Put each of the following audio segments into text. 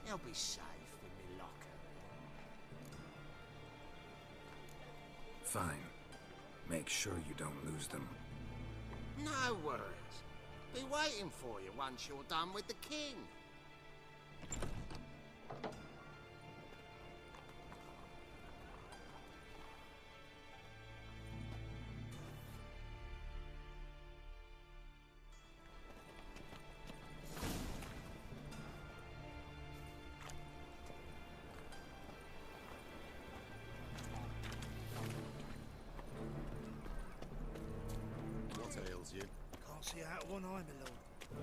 He'll be safe in my locker. Fine. Make sure you don't lose them. No worries. Be waiting for you once you're done with the king. What ails you? Can't see out of one eye, my lord.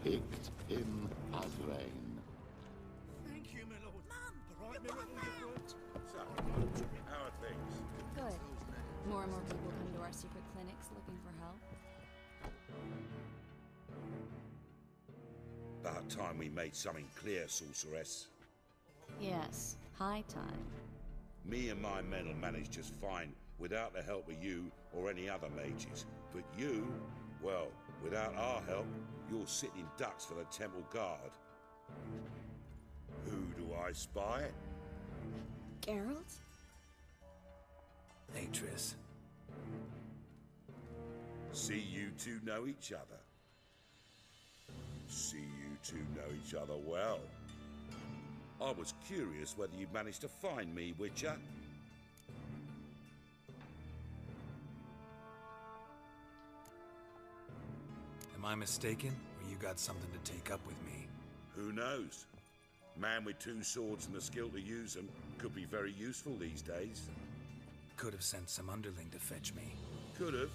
Picked him as rain. Thank you, my lord. Mum! The right mirror on your words. So, how are things? Good. More and more people come to our secret clinics looking for help. About time we made something clear, sorceress. Yes, high time. Me and my men will manage just fine without the help of you or any other mages. But you, well, without our help, you're sitting ducks for the temple guard. Who do I spy? Geralt? Hey, Triss. See you two know each other. See you two know each other well. I was curious whether you'd managed to find me, Witcher. Am I mistaken, or you got something to take up with me? Who knows? Man with two swords and the skill to use them could be very useful these days. Could have sent some underling to fetch me. Could have,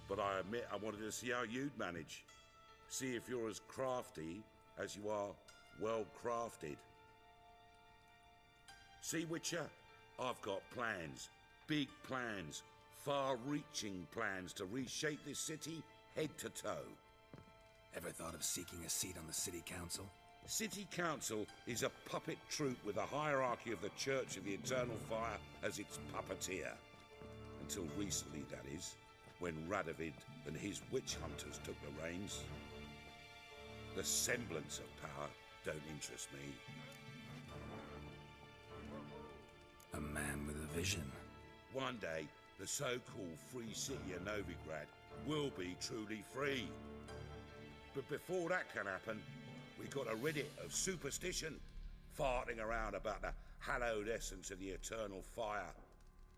but I admit I wanted to see how you'd manage. See if you're as crafty as you are well crafted. See, Witcher, I've got plans. Big plans. Far-reaching plans to reshape this city head to toe. Ever thought of seeking a seat on the city council? City Council is a puppet troupe with a hierarchy of the Church of the Eternal Fire as its puppeteer. Until recently, that is, when Radovid and his witch hunters took the reins. The semblance of power don't interest me. A man with a vision. One day, the so-called free city of Novigrad will be truly free. But before that can happen, we got to rid it of superstition, farting around about the hallowed essence of the eternal fire.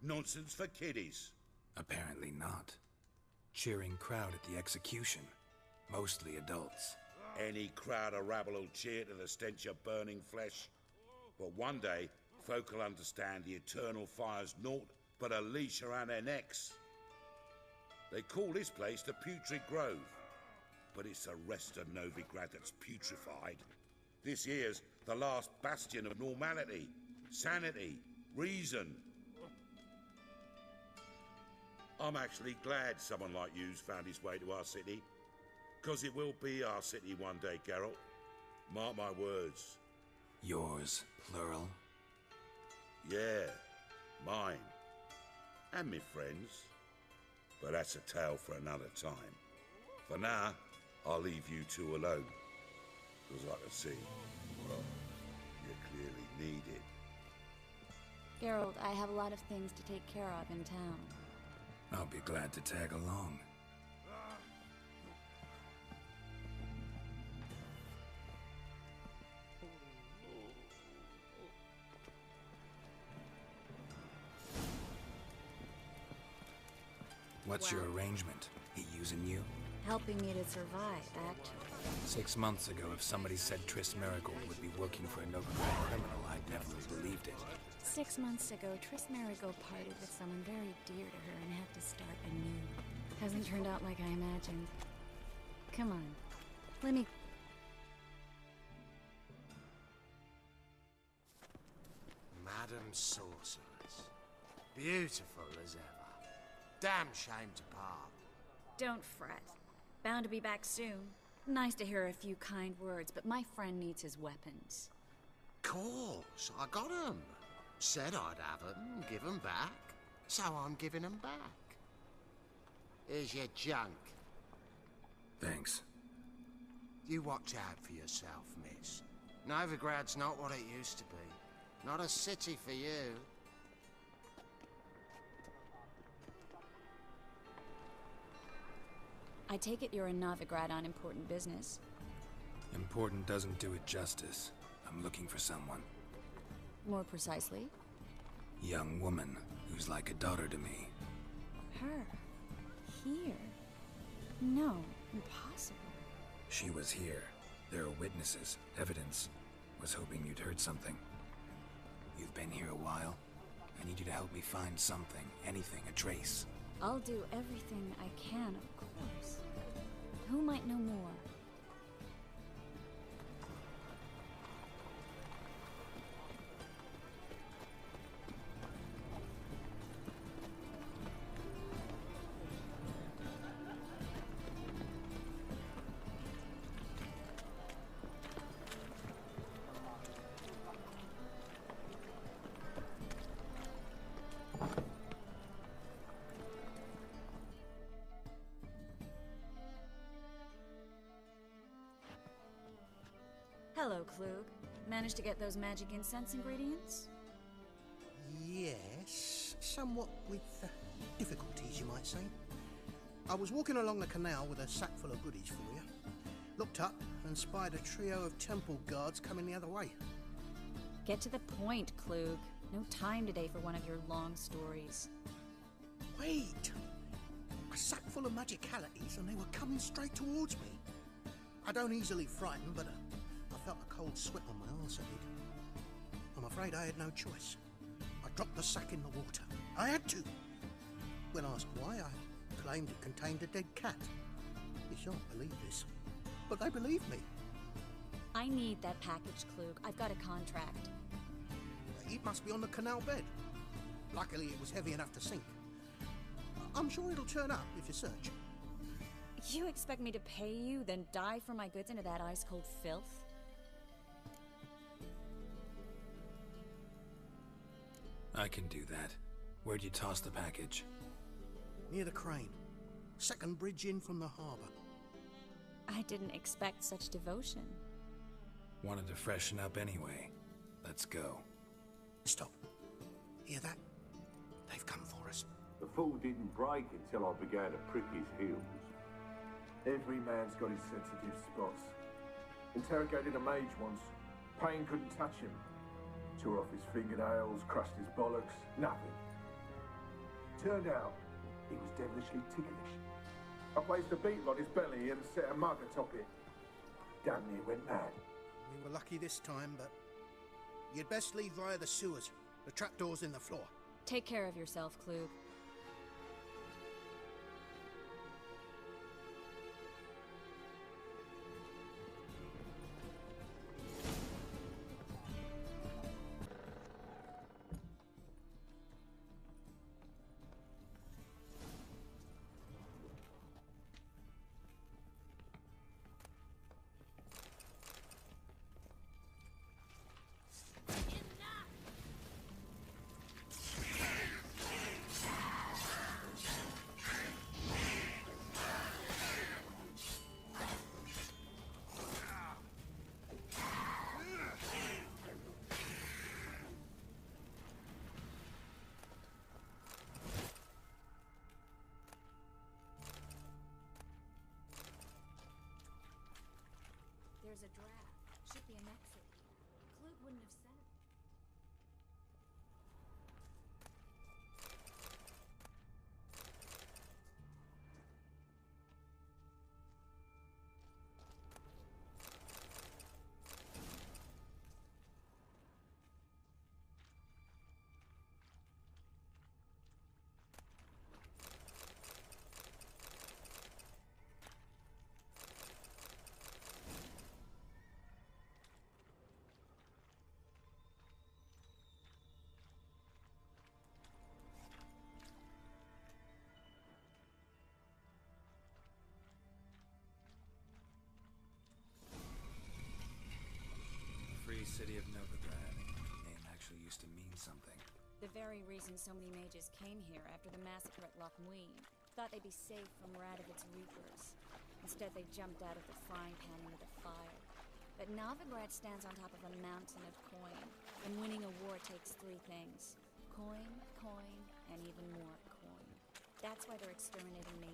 Nonsense for kiddies. Apparently not. Cheering crowd at the execution. Mostly adults. Any crowd of rabble will cheer to the stench of burning flesh. But one day, folk will understand the eternal fire's naught but a leash around their necks. They call this place the Putrid Grove, but it's the rest of Novigrad that's putrefied. This here's the last bastion of normality, sanity, reason. I'm actually glad someone like you's found his way to our city, because it will be our city one day, Geralt. Mark my words. Yours, plural. Yeah, mine. And me friends. But that's a tale for another time. For now, I'll leave you two alone. Because I can see, well, you clearly need it. Geralt, I have a lot of things to take care of in town. I'll be glad to tag along. What's your arrangement? He using you? Helping me to survive, actually. 6 months ago, if somebody said Triss Marigold would be working for a Novigrad criminal, I'd never have believed it. 6 months ago, Triss Marigold parted with someone very dear to her and had to start anew. Hasn't turned out like I imagined. Come on, let me... Madam Sorceress. Beautiful as ever. Damn shame to part. Don't fret. Bound to be back soon. Nice to hear a few kind words, but my friend needs his weapons. Course, I got 'em. Said I'd have 'em, give 'em back. So I'm giving 'em back. Here's your junk. Thanks. You watch out for yourself, miss. Novigrad's not what it used to be. Not a city for you. I take it you're in Novigrad on important business. Important doesn't do it justice. I'm looking for someone. More precisely? Young woman who's like a daughter to me. Her? Here? No, impossible. She was here. There are witnesses, evidence. Was hoping you'd heard something. You've been here a while. I need you to help me find something, anything, a trace. I'll do everything I can, of course. Who might know more? Hello, Klug. Managed to get those magic incense ingredients? Yes, somewhat with difficulties, you might say. I was walking along the canal with a sack full of goodies for you. Looked up and spied a trio of temple guards coming the other way. Get to the point, Klug. No time today for one of your long stories. Wait! A sack full of magicalities and they were coming straight towards me. I don't easily frighten, but I felt a cold sweat on my arse, I did. I'm afraid I had no choice. I dropped the sack in the water. I had to. When asked why, I claimed it contained a dead cat. You shan't believe this, but they believed me. I need that package, Klug. I've got a contract. It must be on the canal bed. Luckily, it was heavy enough to sink. I'm sure it'll turn up if you search. You expect me to pay you, then dive for my goods into that ice-cold filth? I can do that. Where'd you toss the package? Near the crane. Second bridge in from the harbour. I didn't expect such devotion. Wanted to freshen up anyway. Let's go. Stop. Hear that? They've come for us. The fall didn't break until I began to prick his heels. Every man's got his sensitive spots. Interrogated a mage once. Pain couldn't touch him. Tore off his fingernails, crushed his bollocks, nothing. Turned out, he was devilishly ticklish. I placed a beetle on his belly and set a mug atop it. Damn near went mad. We were lucky this time, but you'd best leave via the sewers. The trapdoor's in the floor. Take care of yourself, Klug. There's a draft. Should be an exit. Klug wouldn't have said it. Free city of Novigrado. The name actually used to mean something. The very reason so many mages came here after the massacre at Loch Muin. Thought they'd be safe from Radovit's reapers. Instead, they jumped out of the frying pan into the fire. But Novigrado stands on top of a mountain of coin, and winning a war takes three things. Coin, coin, and even more coin. That's why they're exterminating me.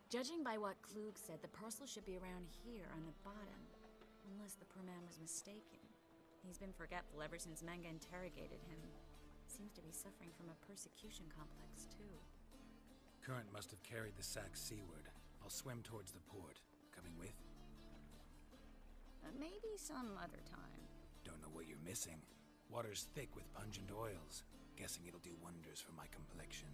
Judging by what Klug said, the parcel should be around here on the bottom. Unless the poor man was mistaken. He's been forgetful ever since Manga interrogated him. Seems to be suffering from a persecution complex, too. Current must have carried the sack seaward. I'll swim towards the port. Coming with? Maybe some other time. Don't know what you're missing. Water's thick with pungent oils. Guessing it'll do wonders for my complexion.